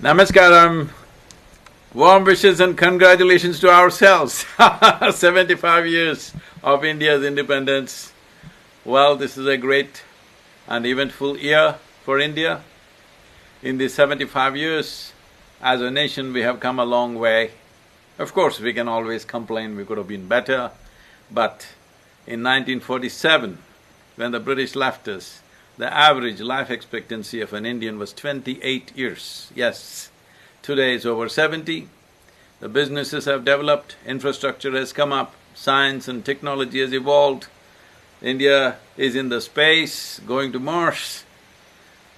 Namaskaram. Warm wishes and congratulations to ourselves. 75 years of India's independence. Well, this is a great and eventful year for India. In these 75 years, as a nation, we have come a long way. Of course, we can always complain we could have been better, but in 1947, when the British left us, the average life expectancy of an Indian was 28 years. Yes, today it's over 70. The businesses have developed, infrastructure has come up, science and technology has evolved. India is in the space, going to Mars,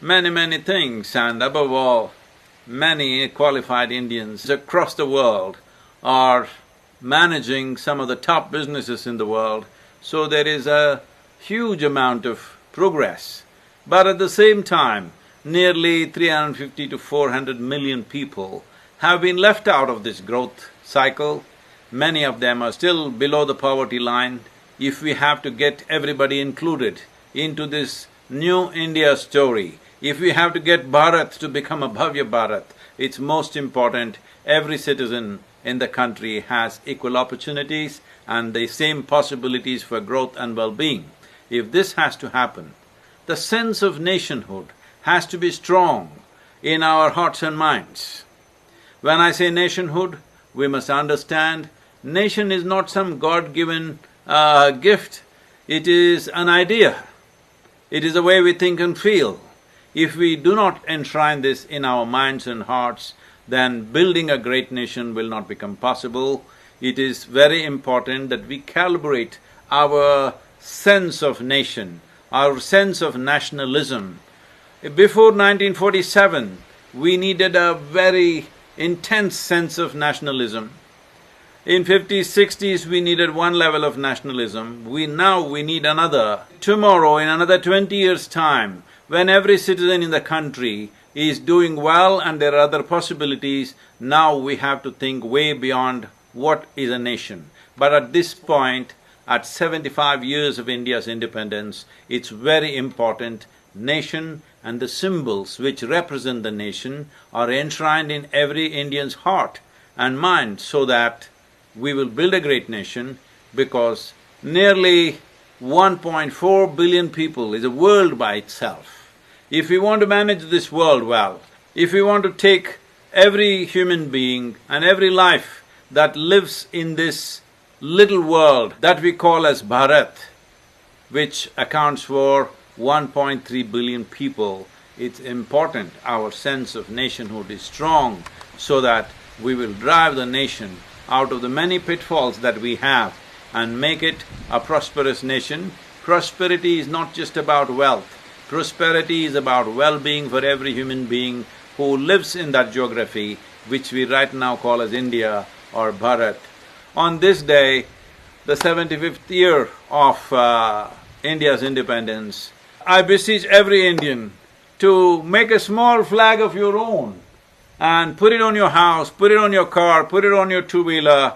many things, and above all, many qualified Indians across the world are managing some of the top businesses in the world, so there is a huge amount of progress. But at the same time, nearly 350 to 400 million people have been left out of this growth cycle. Many of them are still below the poverty line. If we have to get everybody included into this new India story, if we have to get Bharat to become a Bhavya Bharat, it's most important every citizen in the country has equal opportunities and the same possibilities for growth and well-being. If this has to happen, the sense of nationhood has to be strong in our hearts and minds. When I say nationhood, we must understand nation is not some God-given gift, it is an idea, it is the way we think and feel. If we do not enshrine this in our minds and hearts, then building a great nation will not become possible. It is very important that we calibrate our sense of nation, our sense of nationalism. Before 1947, we needed a very intense sense of nationalism. In 50s, 60s, we needed one level of nationalism. Now we need another. Tomorrow, in another 20 years' time, when every citizen in the country is doing well and there are other possibilities, now we have to think way beyond what is a nation. But at this point, at 75 years of India's independence, it's very important nation and the symbols which represent the nation are enshrined in every Indian's heart and mind so that we will build a great nation, because nearly 1.4 billion people is a world by itself. If we want to manage this world well, if we want to take every human being and every life that lives in this little world that we call as Bharat, which accounts for 1.3 billion people, it's important our sense of nationhood is strong so that we will drive the nation out of the many pitfalls that we have and make it a prosperous nation. Prosperity is not just about wealth, prosperity is about well-being for every human being who lives in that geography which we right now call as India or Bharat. On this day, the 75th year of India's independence, I beseech every Indian to make a small flag of your own and put it on your house, put it on your car, put it on your two-wheeler,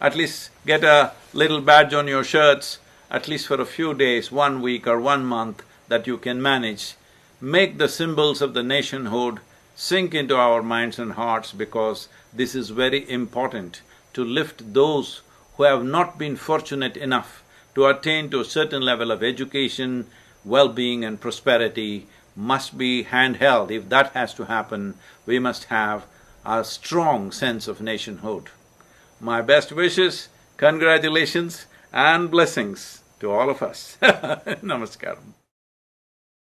at least get a little badge on your shirts, at least for a few days, 1 week or 1 month that you can manage. Make the symbols of the nationhood sink into our minds and hearts, because this is very important to lift those who have not been fortunate enough to attain to a certain level of education, well-being and prosperity must be handheld. If that has to happen, we must have a strong sense of nationhood. My best wishes, congratulations and blessings to all of us. Namaskaram.